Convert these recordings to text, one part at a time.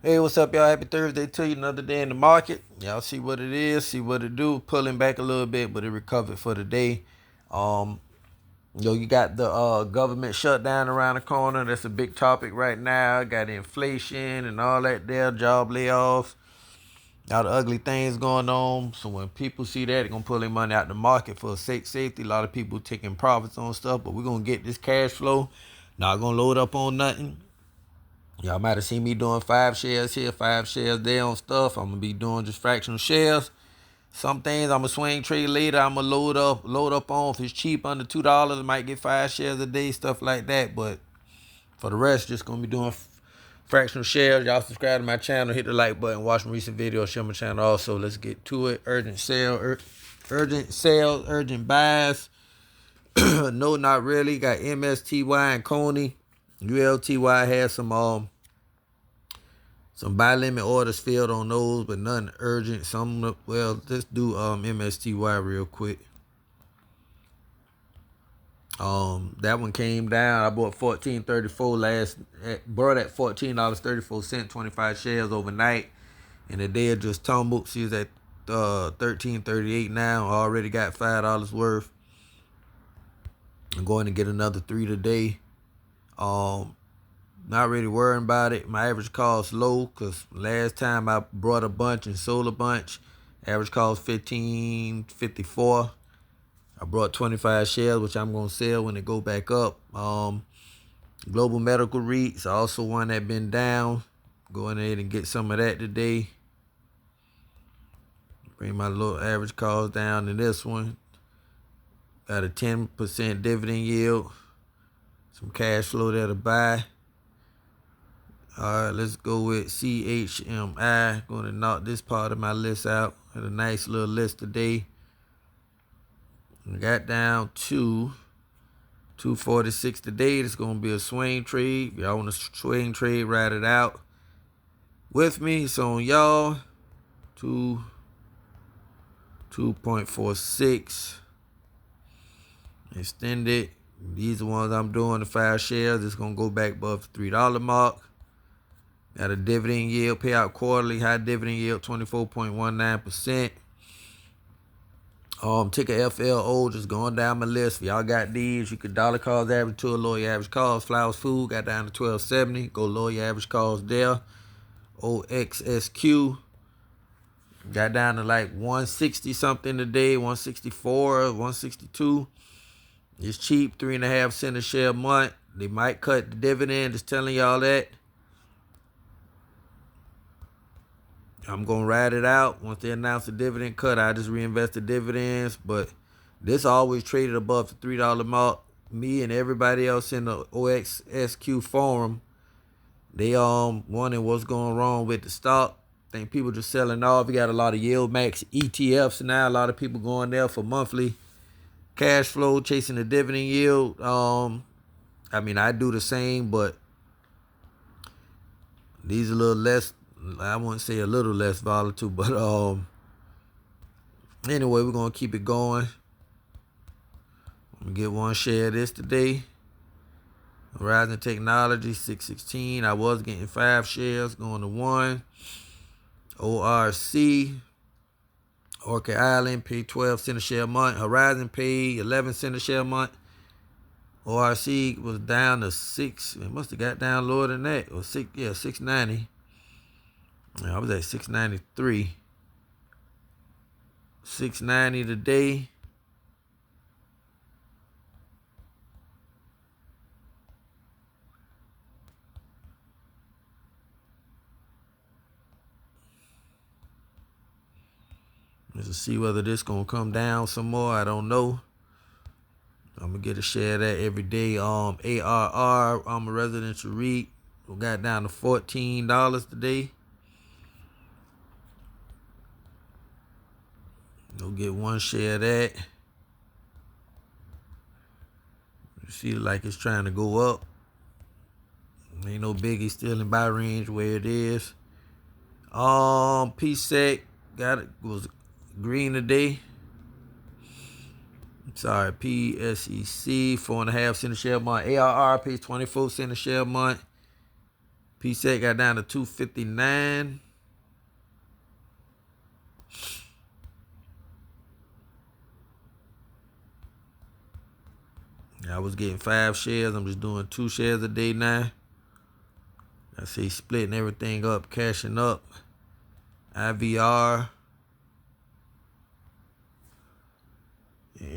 Hey, what's up, y'all? Happy Thursday to you. Another day in the market. Y'all see what it is, see what it do. Pulling back a little bit, but it recovered for the day. Um, you got the government shutdown around the corner. That's a big topic right now. Got inflation and all that there, job layoffs, all the ugly things going on. So when people see that, they're gonna pull their money out the market for safety. A lot of people taking profits on stuff, but we're gonna get this cash flow. Not gonna load up on nothing. Y'all might have seen me doing 5 shares here, 5 shares there on stuff. I'm gonna be doing just fractional shares. Some things I'm gonna swing trade later. I'm gonna load up on. If it's cheap under $2, I might get 5 shares a day, stuff like that. But for the rest, just gonna be doing fractional shares. Y'all subscribe to my channel, hit the like button, watch my recent videos, share my channel also. Let's get to it. Urgent sale, urgent sales, urgent buys. No, not really. Got MSTY and Coney. ULTY has some buy limit orders filled on those, but nothing urgent. Let's do MSTY real quick. That one came down. I bought 14.34 bought at $14.34, 25 shares overnight, and the day it just tumbled. She's at 13.38 now. Already got $5 worth. I'm going to get another 3 today. Not really worrying about it. My average cost low because last time I brought a bunch and sold a bunch. Average cost $15.54. I brought 25 shares, which I'm going to sell when it go back up. Global Medical REITs, also one that been down. Go ahead and get some of that today. Bring my little average cost down to this one. Got a 10% dividend yield. Some cash flow there to buy. All right, let's go with CHMI. Going to knock this part of my list out. Had a nice little list today. Got down to 246 today. It's going to be a swing trade. If y'all want to swing trade, ride it out with me. It's on y'all. 2.46. Extended. These are the ones I'm doing, the 5 shares. It's going to go back above the $3 mark. Got a dividend yield, payout quarterly, high dividend yield, 24.19%. Ticker FLO, just going down my list. If y'all got these, you could dollar cost average to a lower your average cost. Flowers Food got down to 1270. Go lower your average cost there. OXSQ got down to like 160 something today, 164, 162. It's cheap, 3.5 cents a share a month. They might cut the dividend, just telling y'all that. I'm going to ride it out. Once they announce the dividend cut, I just reinvest the dividends. But this always traded above the $3 mark. Me and everybody else in the OXSQ forum, they wondering what's going wrong with the stock. I think people just selling off. We got a lot of yield max ETFs now. A lot of people going there for monthly cash flow, chasing the dividend yield. I do the same, but these are a little less, I wouldn't say a little less volatile, but anyway, we're going to keep it going. I'm going to get 1 share of this today. Horizon Technology, 616. I was getting 5 shares, going to 1. ORC, Orchid Island, paid 12 cents a share a month. Horizon paid 11 cents a share a month. ORC was down to 6. It must have got down lower than that. Or 690. I was at 693. 690 today. Let's see whether this gonna come down some more. I don't know. I'm gonna get a share of that every day. ARR, I'm a residential REIT. We got down to $14 today. Go get 1 share of that. See like it's trying to go up. Ain't no biggie, still in buy range where it is. PSEC was green today. Sorry, PSEC, 4.5 cents a share a month. ARR pays 24 cents a share a month. PSEC got down to 259. I was getting 5 shares. I'm just doing 2 shares a day now. I see splitting everything up, cashing up. IVR. Yeah,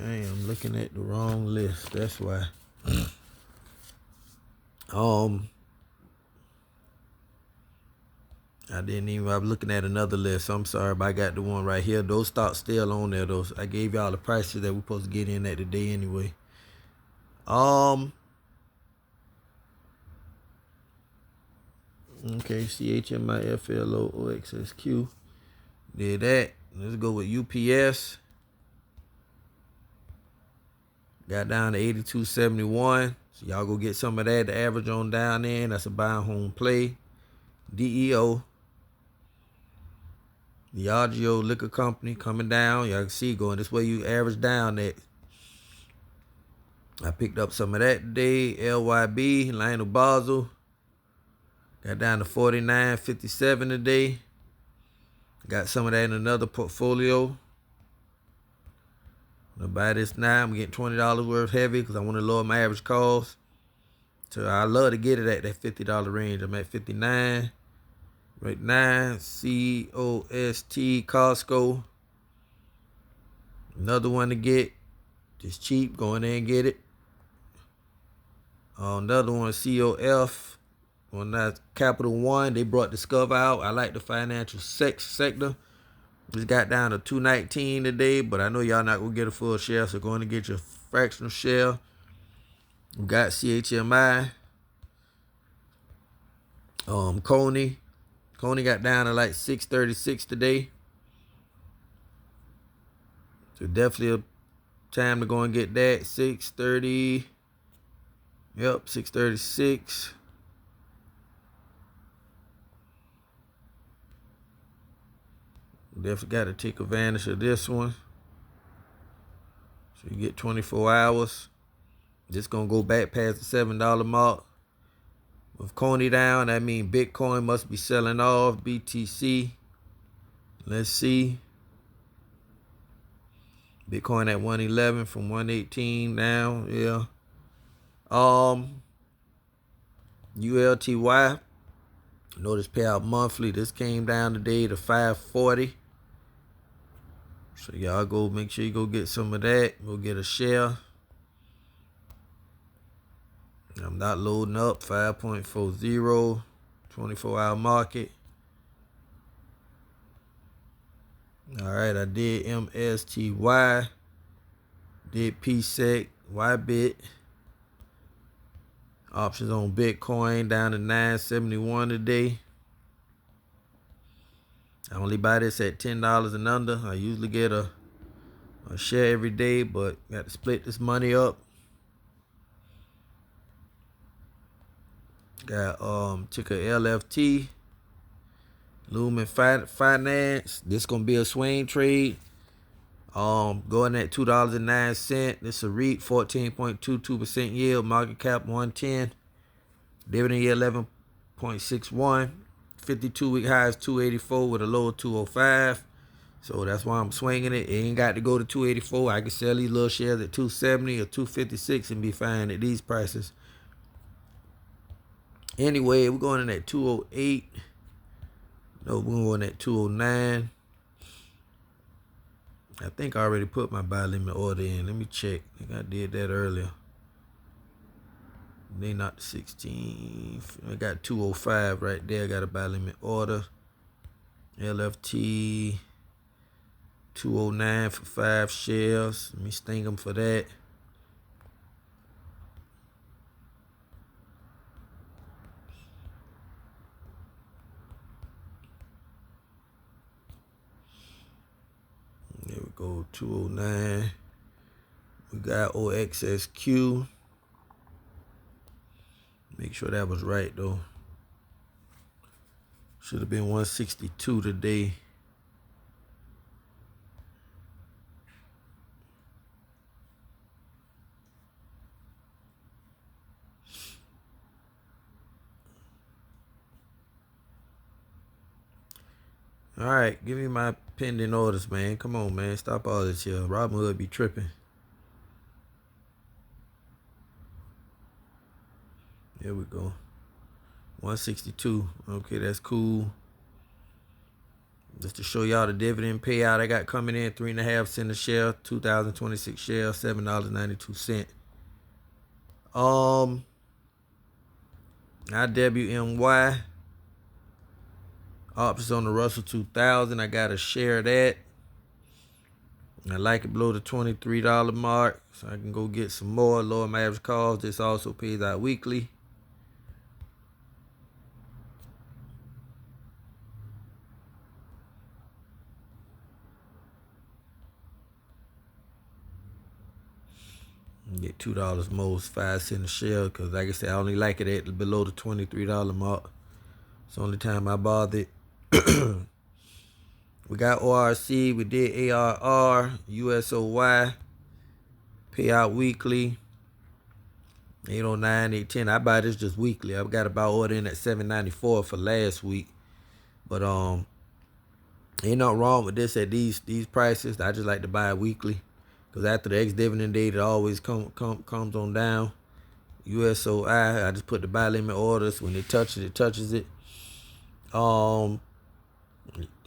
I am looking at the wrong list. That's why. I was looking at another list. I'm sorry, but I got the one right here. Those stocks still on there. I gave y'all the prices that we're supposed to get in at today anyway. Okay, CHMI, FLO, OXSQ. Did that. Let's go with UPS. Got down to 82.71. So y'all go get some of that. The average on down there. That's a buy home play. DEO. Diageo Liquor Company coming down. Y'all can see going this way you average down that. I picked up some of that today. LYB, Lionel Basel. Got down to 49.57 today. Got some of that in another portfolio. I'm gonna buy this now. I'm getting $20 worth heavy because I want to lower my average cost. So I love to get it at that $50 range. I'm at 59 right now. COST, Costco. Another one to get. Just cheap. Go in there and get it. Another one, COF. On that Capital One, they brought Discover out. I like the financial sector. Just got down to 219 today, but I know y'all not gonna get a full share, so going to get your fractional share. We got CHMI. Coney. Coney got down to like 636 today. So definitely a time to go and get that. 630. Yep, 636. Definitely got to take advantage of this one. So you get 24 hours. This going to go back past the $7 mark. With Coney down, that means Bitcoin must be selling off. BTC. Let's see. Bitcoin at 111 from 118 now. Yeah. ULTY. Notice payout monthly. This came down today to 540. So y'all go make sure you go get some of that. Go get a share. I'm not loading up. 5.40. 24-hour market. Alright, I did MSTY. Did PSEC. YBIT. Options on Bitcoin down to 971 today. I only buy this at $10 and under. I usually get a share every day, but got to split this money up. Got ticker LFT. Lumen Finance. This gonna be a swing trade. Going at $2.09. This a REIT, 14.22% yield. Market cap 110. Dividend yield 11.61. 52-week high is 284 with a low of 205. So that's why I'm swinging it. It ain't got to go to 284. I can sell these little shares at 270 or 256 and be fine at these prices. Anyway, we're going in at 208. No, we're going at 209. I think I already put my buy limit order in. Let me check. I think I did that earlier. They not the 16. I got 205 right there. I got a buy limit order. LFT 209 for 5 shares. Let me sting them for that. There we go, 209. We got OXSQ. Make sure that was right though. Should have been 162 today. All right, give me my pending orders, man. Come on, man. Stop all this here. Robinhood be tripping. Here we go. 162. Okay, that's cool. Just to show y'all the dividend payout I got coming in, 3.5 cents a share, 2026 shares, $7.92. IWMY options on the Russell 2000. I got a share of that. I like it below the $23 mark, so I can go get some more, lower my average cost. This also pays out weekly. Get $2 most, 5 cents a share, because like I said, I only like it at below the $23 mark. It's the only time I bothered. We got ORC, we did ARR, USOY, payout weekly, 809, 810. I buy this just weekly. I've got about order in at $7.94 for last week. But ain't nothing wrong with this at these prices. I just like to buy it weekly. Because after the ex-dividend date, it always comes on down. USOI, I just put the buy limit orders. When it touches it, touches it.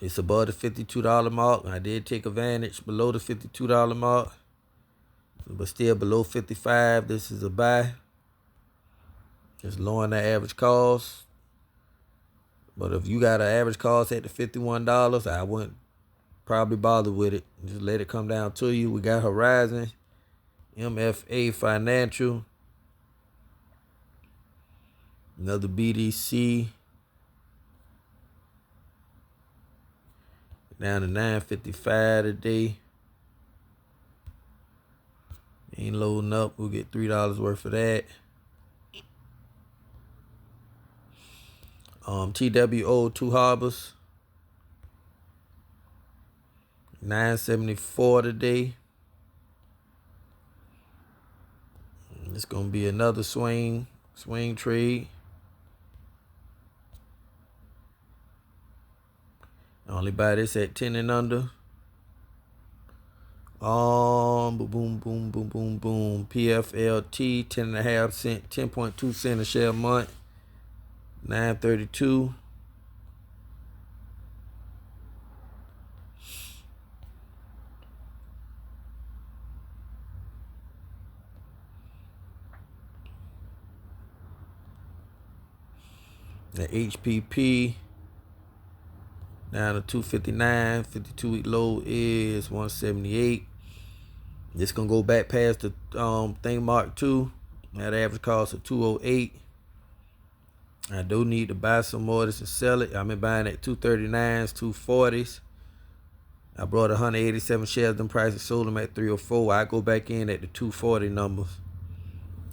It's above the $52 mark. I did take advantage below the $52 mark. But still below 55, this is a buy. Just lowering that average cost. But if you got an average cost at the $51, I wouldn't probably bother with it. Just let it come down to you. We got Horizon, MFA Financial, another BDC, down to $9.55 today. Ain't loading up. We'll get $3 worth of that. TWO, Two Harbors, $9.74 today. It's gonna be another swing trade. I only buy this at 10 and under. Boom, boom, boom, boom, boom, boom. PFLT, 10.5 cent, 10.2 cent a share a month. 932. The HPP down to 259. 52-week low is 178. This gonna go back past the thing mark 2. At average cost of 208. I do need to buy some more of this and sell it. I've been buying at 239s, 240s. I brought 187 shares. Them prices sold them at 304. I go back in at the 240 numbers.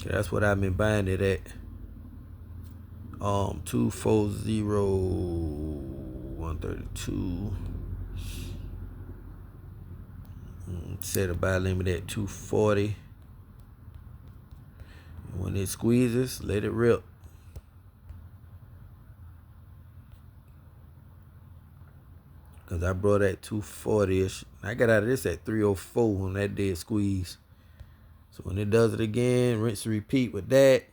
Okay, that's what I've been buying it at. 240, 132. Set a buy limit at 240. And when it squeezes, let it rip. Because I brought that 240-ish. I got out of this at 304 when that did squeeze. So when it does it again, rinse and repeat with that.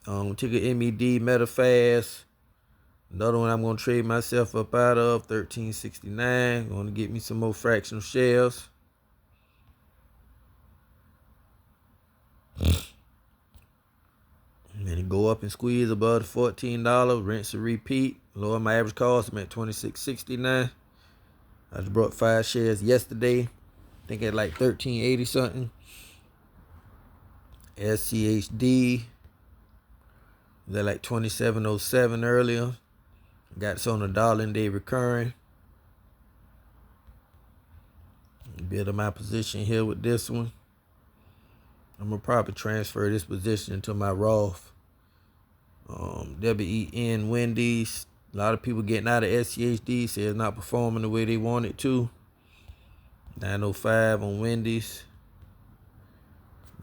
Ticker MED, MetaFast. Another one I'm going to trade myself up out of, 1369. Going to get me some more fractional shares. And then it go up and squeeze above the $14. Rinse and repeat. Lower my average cost. I'm at $26.69. I just brought 5 shares yesterday. I think at like $13.80 something. SCHD. They're like $27.07 earlier. Got this on a $1 day recurring. Building my position here with this one. I'm going to probably transfer this position into my Roth. WEN Wendy's. A lot of people getting out of SCHD. Say it's not performing the way they want it to. 905 on Wendy's.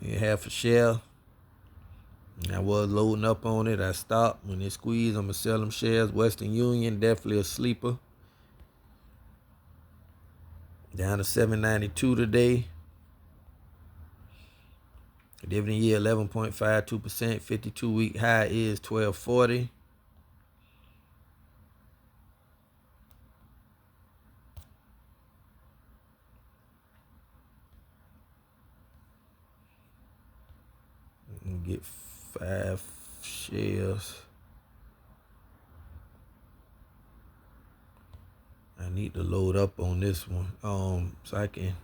Maybe half a share. I was loading up on it. I stopped. When it squeezed, I'm going to sell them shares. Western Union, definitely a sleeper. down to 792 today. Dividend yield 11.52%. 52-week high is 1240. Get 5 shares. I need to load up on this one so I can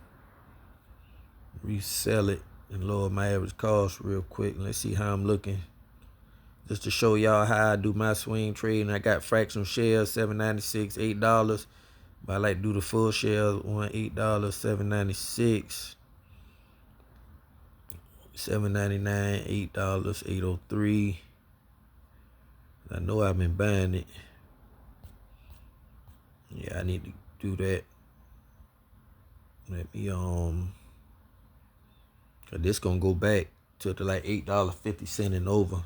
resell it and lower my average cost real quick. Let's see how I'm looking. Just to show y'all how I do my swing trading. I got fractional shares, $7.96, $8. But I like to do the full shares, $8, $7.96, $7.99, $8, $8.03. I know I've been buying it. Yeah, I need to do that. Let me cause this gonna go back to the like $8.50 and over.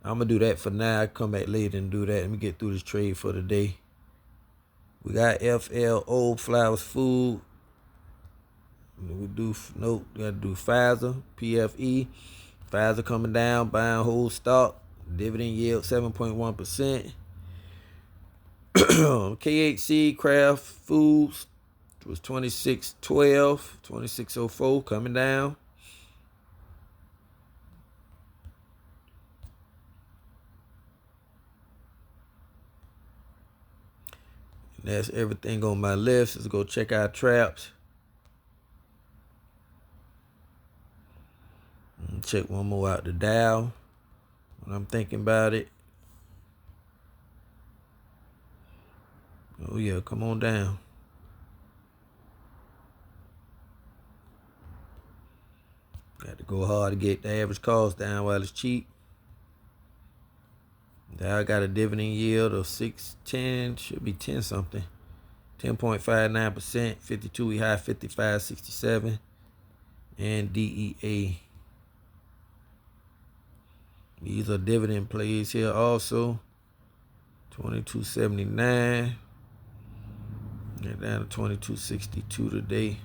I'm gonna do that for now. I come back later and do that. Let me get through this trade for the day. We got FLO Flowers Food. We gotta do Pfizer, PFE. Pfizer coming down, buying whole stock. Dividend yield 7.1%. KHC Kraft Foods was 26.12, 26.04 coming down. And that's everything on my list. Let's go check out traps. Check one more out, the Dow, when I'm thinking about it. Oh yeah, come on down. Got to go hard to get the average cost down while it's cheap. Dow got a dividend yield of 6.10, should be 10 something. 10.59%, 52-week high, 55.67. And DEA. These are dividend plays here also. 22.79. Get down to 22.62 today.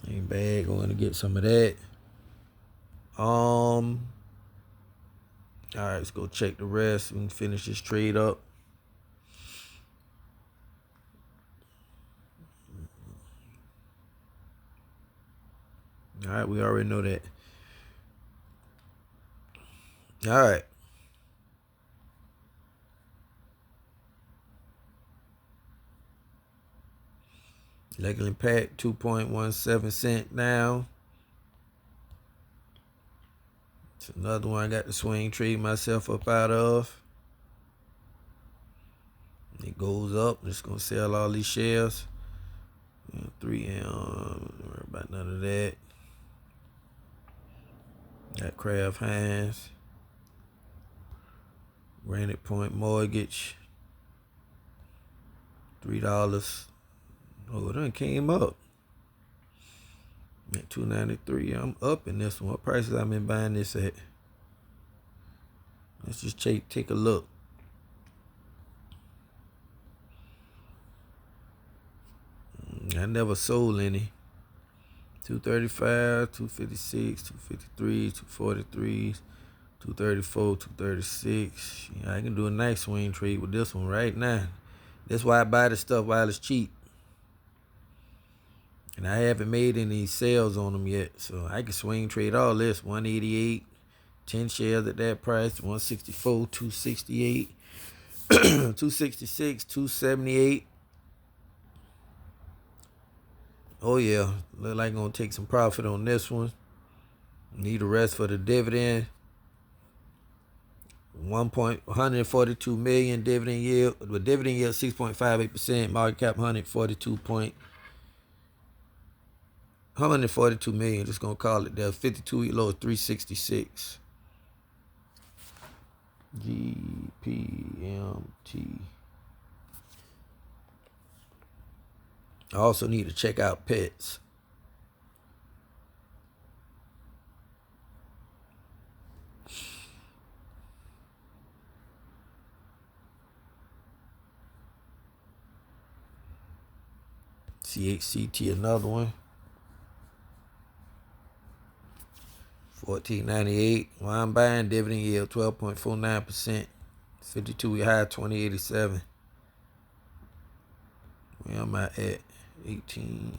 Ain't bad. Going to get some of that. All right, let's go check the rest and finish this trade up. All right, we already know that. All right. Lakeland Pack, 2.17 cent now. It's another one I got to swing trade myself up out of. It goes up. I'm just going to sell all these shares. 3M, don't worry about none of that. Got Kraft Heinz. Granite Point Mortgage. $3. Oh, it done came up. At $2.93. I'm up in this one. What prices I've been buying this at? Let's just take a look. I never sold any. 235, 256, 253, 243, 234, 236. I can do a nice swing trade with this one right now. That's why I buy the stuff while it's cheap. And I haven't made any sales on them yet. So I can swing trade all this. 188, 10 shares at that price. 164, 268, 266, 278. Oh yeah, look like I'm gonna take some profit on this one. Need the rest for the dividend. 142 million dividend yield. The dividend yield 6.58%. Market cap 142 million. Just gonna call it there. 52-week low of 366. GPMT. I also need to check out pets. CHCT, another one. 14.98. Why I'm buying dividend yield 12.49%. 52-week high 2087. Where am I at? 18.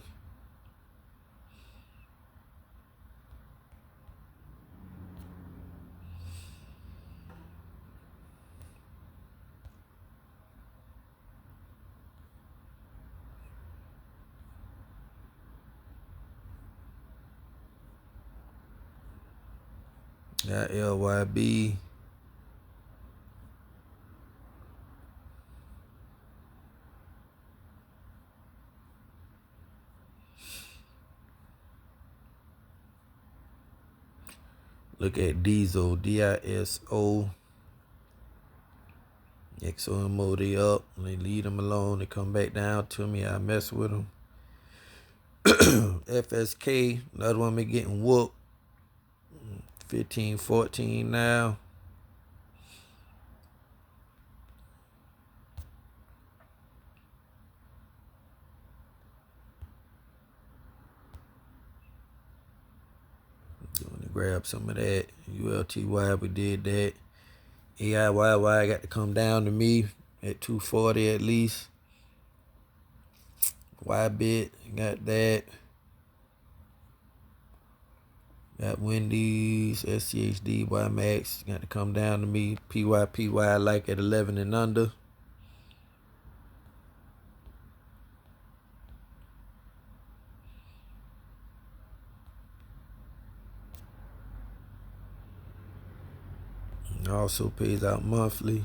Got LYB. Look at Diesel, DISO. XOMO, they up. They leave them alone. They come back down to me. I mess with them. FSK, another one been getting whooped. 15.14 now. Going to grab some of that. ULTY, we did that. AIYY got to come down to me at 240 at least. YBit, got that. Got Wendy's, SCHD, YMAX, got to come down to me. PYPY, I like at 11 and under. And also pays out monthly.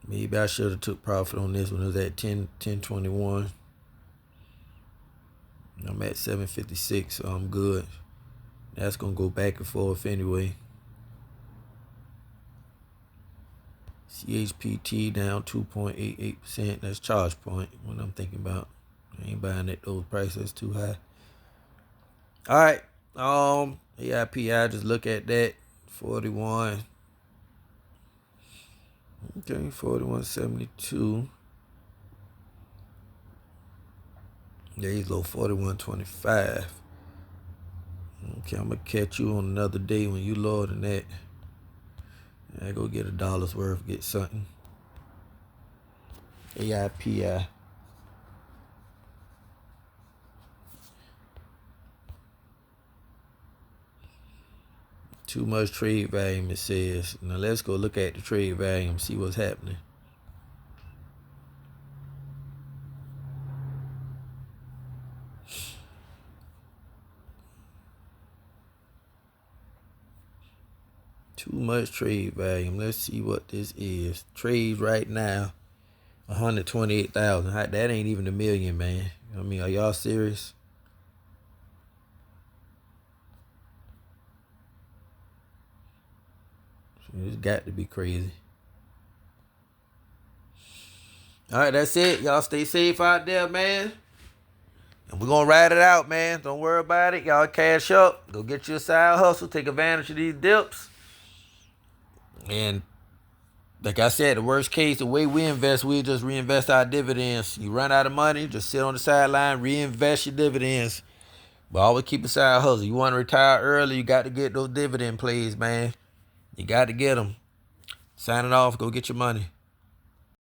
Maybe I should have took profit on this one. It was at 10.21. I'm at 7.56, so I'm good. That's going to go back and forth anyway. CHPT down 2.88%. That's charge point, what I'm thinking about. I ain't buying at those prices too high. All right. AIPI, just look at that. 41. Okay, 41.72. There you go, 41.25. Okay, I'm gonna catch you on another day when you lower than that. I go get $1 worth, get something. AIPI. Too much trade volume, it says. Now let's go look at the trade volume, see what's happening. Too much trade volume. Let's see what this is. Trades right now, 128,000. That ain't even a million, man. I mean, are y'all serious? It's got to be crazy. All right, that's it. Y'all stay safe out there, man. And we're going to ride it out, man. Don't worry about it. Y'all cash up. Go get you a side hustle. Take advantage of these dips. And like I said, the worst case, the way we invest, we just reinvest our dividends. You run out of money, just sit on the sideline, reinvest your dividends. But always keep a side hustle. You want to retire early, you got to get those dividend plays, man. You got to get them. Signing off, go get your money.